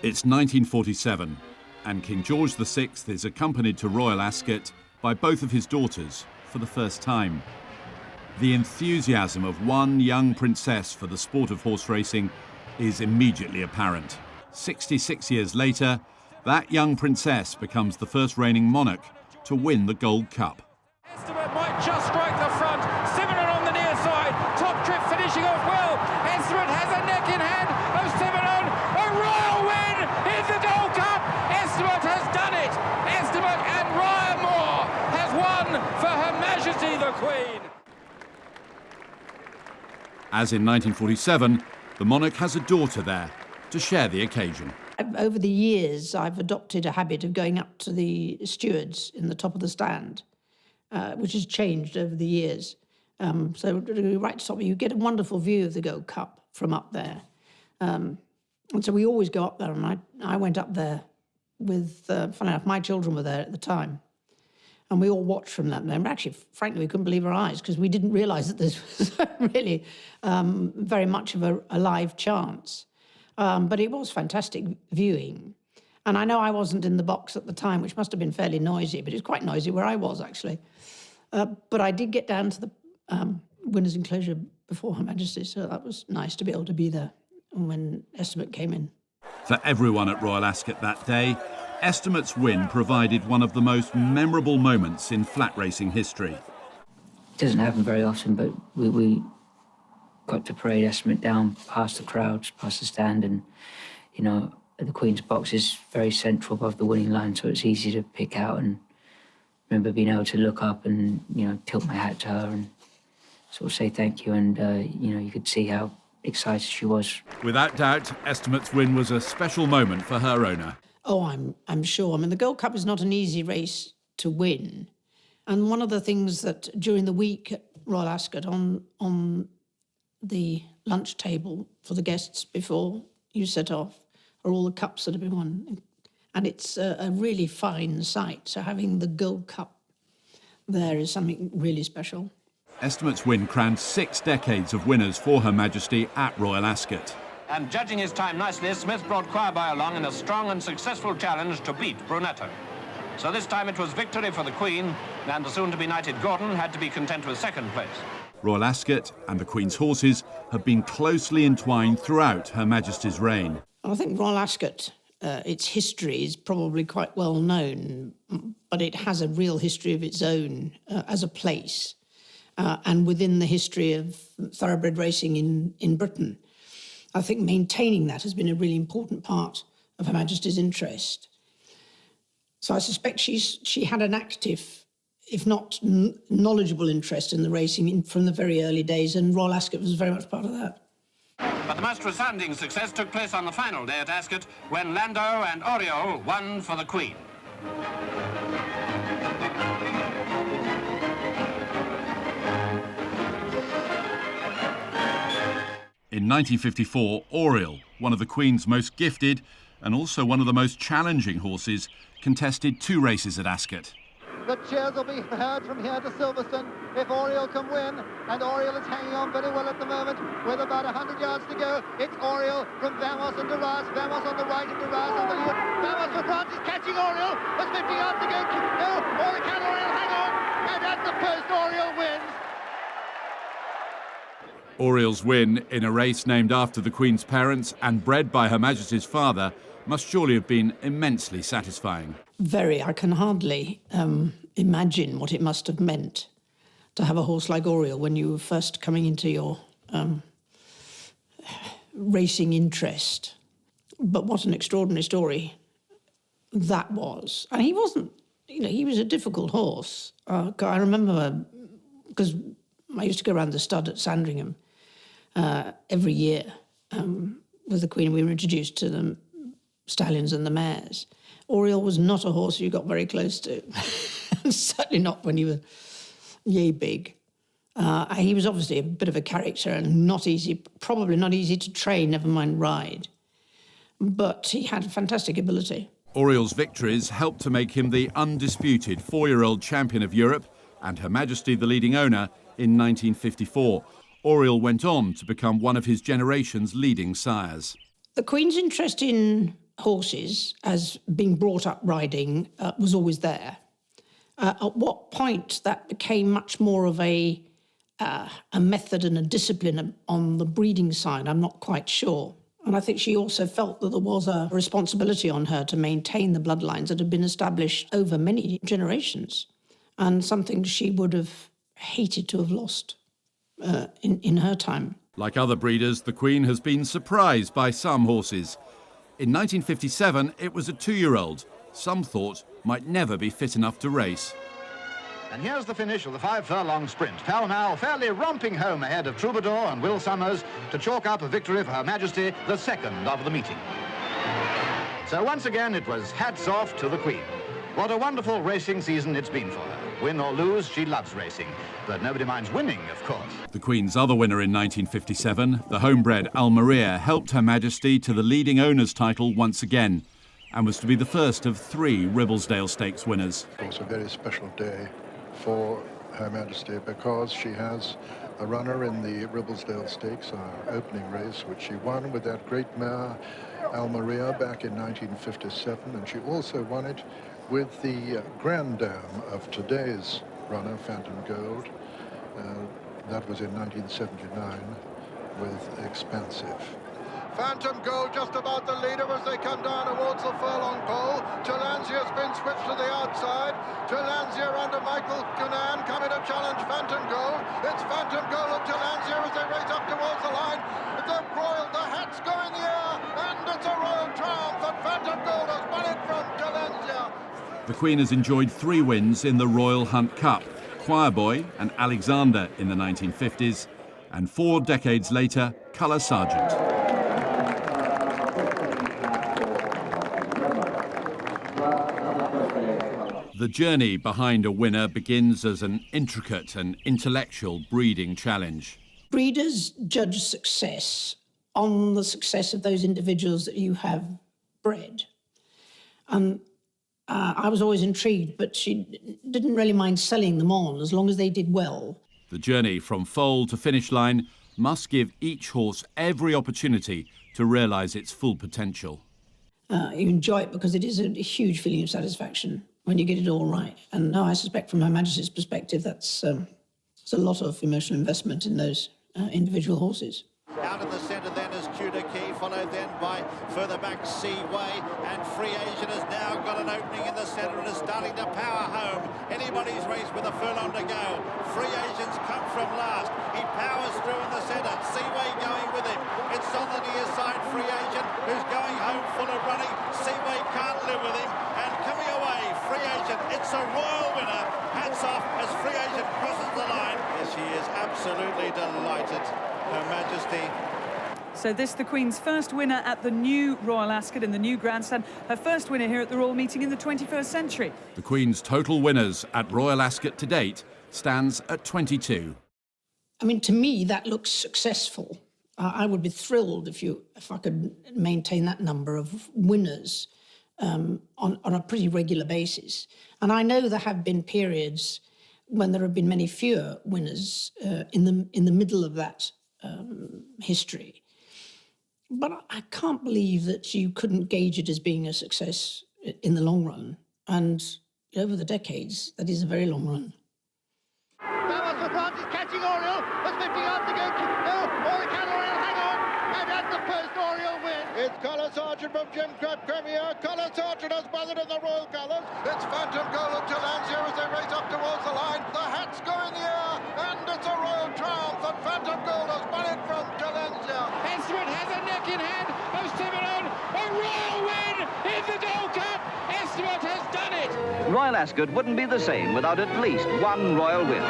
It's 1947, and King George VI is accompanied to Royal Ascot by both of his daughters for the first time. The enthusiasm of one young princess for the sport of horse racing is immediately apparent. 66 years later, that young princess becomes the first reigning monarch to win the Gold Cup. Estimate might just strike the front. Simonon on the near side. Top trip finishing off well. Estimate has a neck in hand of Simonon. A royal win in the Gold Cup. Estimate has done it. Estimate and Ryan Moore has won for Her Majesty the Queen. As in 1947, the monarch has a daughter there to share the occasion. Over the years, I've adopted a habit of going up to the stewards in the top of the stand, which has changed over the years. So right to top, you get a wonderful view of the Gold Cup from up there. And so we always go up there, and I went up there with, funny enough, my children were there at the time. And we all watched from that there. And actually, frankly, we couldn't believe our eyes because we didn't realise that this was really very much of a live chance. But it was fantastic viewing. And I know I wasn't in the box at the time, which must have been fairly noisy, but it was quite noisy where I was, actually. But I did get down to the winner's enclosure before Her Majesty, so that was nice to be able to be there when Estimate came in. For everyone at Royal Ascot that day, Estimate's win provided one of the most memorable moments in flat racing history. It doesn't happen very often, but we got to parade Estimate down past the crowds, past the stand, and, you know, the Queen's box is very central above the winning line, so it's easy to pick out. And I remember being able to look up and, you know, tilt my hat to her and sort of say thank you, and, you know, you could see how excited she was. Without doubt, Estimate's win was a special moment for her owner. Oh, I'm sure. I mean, the Gold Cup is not an easy race to win. And one of the things that during the week at Royal Ascot on the lunch table for the guests before you set off are all the cups that have been won. And it's a really fine sight. So having the Gold Cup there is something really special. Estimate's win crowned 6 decades of winners for Her Majesty at Royal Ascot. And judging his time nicely, Smith brought Quirby along in a strong and successful challenge to beat Brunetto. So this time it was victory for the Queen, and the soon-to-be knighted Gordon had to be content with second place. Royal Ascot and the Queen's horses have been closely entwined throughout Her Majesty's reign. I think Royal Ascot, its history is probably quite well known, but it has a real history of its own as a place and within the history of thoroughbred racing in Britain. I think maintaining that has been a really important part of Her Majesty's interest. So I suspect she had an active, if not knowledgeable interest in the racing from the very early days, and Royal Ascot was very much part of that. But the most resounding success took place on the final day at Ascot, when Lando and Oriole won for the Queen. In 1954, Oriole, one of the Queen's most gifted and also one of the most challenging horses, contested 2 races at Ascot. The cheers will be heard from here to Silverstone if Oriole can win, and Oriole is hanging on very well at the moment with about 100 yards to go. It's Oriole from Vamos and Duras, Vamos on the right and Duras on the left. Vamos for France is catching Oriole, there's 50 yards to go. No, or can Oriole hang on? And at the post, Oriole wins. Oriole's win in a race named after the Queen's parents and bred by Her Majesty's father must surely have been immensely satisfying. Very. I can hardly imagine what it must have meant to have a horse like Oriole when you were first coming into your racing interest. But what an extraordinary story that was. And he wasn't, you know, he was a difficult horse. I remember, because I used to go around the stud at Sandringham every year with the Queen. We were introduced to the stallions and the mares. Oriole was not a horse you got very close to, certainly not when you were yay big. He was obviously a bit of a character and not easy, probably not easy to train, never mind ride. But he had fantastic ability. Oriole's victories helped to make him the undisputed 4-year-old champion of Europe and Her Majesty the leading owner in 1954. Oriole went on to become one of his generation's leading sires. The Queen's interest in horses, as being brought up riding, was always there. At what point that became much more of a method and a discipline on the breeding side, I'm not quite sure. And I think she also felt that there was a responsibility on her to maintain the bloodlines that had been established over many generations, and something she would have hated to have lost in her time. Like other breeders, the Queen has been surprised by some horses. In 1957, it was a 2-year-old. Some thought might never be fit enough to race. And here's the finish of the 5-furlong sprint. Pall Mall fairly romping home ahead of Troubadour and Will Summers to chalk up a victory for Her Majesty, the second of the meeting. So once again, it was hats off to the Queen. What a wonderful racing season it's been for her. Win or lose, she loves racing. But nobody minds winning, of course. The Queen's other winner in 1957, the homebred Almeria, helped Her Majesty to the leading owner's title once again, and was to be the first of 3 Ribblesdale Stakes winners. It was a very special day for Her Majesty because she has a runner in the Ribblesdale Stakes, our opening race, which she won with that great mare Almeria back in 1957, and she also won it with the grandam of today's runner, Phantom Gold. That was in 1979 with Expansive. Phantom Gold just about the leader as they come down towards the furlong pole. Jalanzia's been switched to the outside. Jalanzia under Michael Cunan coming to challenge Phantom Gold. It's Phantom Gold and Jalanzia as they race up towards the line. The hats go in the air, and it's a royal triumph, and Phantom Gold has won it from Jalanzia. The Queen has enjoyed 3 wins in the Royal Hunt Cup, Choir Boy and Alexander in the 1950s, and 4 decades later, Colour Sergeant. The journey behind a winner begins as an intricate and intellectual breeding challenge. Breeders judge success on the success of those individuals that you have bred. And I was always intrigued, but she didn't really mind selling them on as long as they did well. The journey from foal to finish line must give each horse every opportunity to realise its full potential. You enjoy it because it is a huge feeling of satisfaction when you get it all right. And now I suspect from Her Majesty's perspective, that's there's a lot of emotional investment in those individual horses. Out in the centre then is Tudor Key, followed then by further back Seaway, and Free Agent has now got an opening in the centre and is starting to power home. Anybody's race with a furlong to go. Free Agent's come from last. He powers through in the centre. Seaway going with him. It's on the near side, Free Agent, who's going home full of running. Seaway can't live with him, and coming away, Free Agent. It's a royal winner. Hats off as Free Agent crosses the line. Yes, he is absolutely delighted. Her Majesty. So this the Queen's first winner at the new Royal Ascot in the new grandstand. Her first winner here at the Royal Meeting in the 21st century. The Queen's total winners at Royal Ascot to date stands at 22. I mean, to me, that looks successful. I would be thrilled if I could maintain that number of winners on a pretty regular basis. And I know there have been periods when there have been many fewer winners in the middle of that history. But I can't believe that you couldn't gauge it as being a success in the long run. And over the decades, that is a very long run. Vamos for France is catching Oriel. There's 50 yards to go. No, can Oriel hang on? And at the post, Oriel wins. It's Colour Sergeant from Jim Crab Premier. Colour Sergeant has mothered in the royal colours. It's Phantom Gold and Jalanzia as they race up towards the line. The hats go in the air, and it's a royal triumph. And Phantom Gold has won it from Jalanzia. Estimate has a neck in hand of Simeon. A royal win in the Gold Cup. Estimate has done it. Royal Ascot wouldn't be the same without at least one royal win.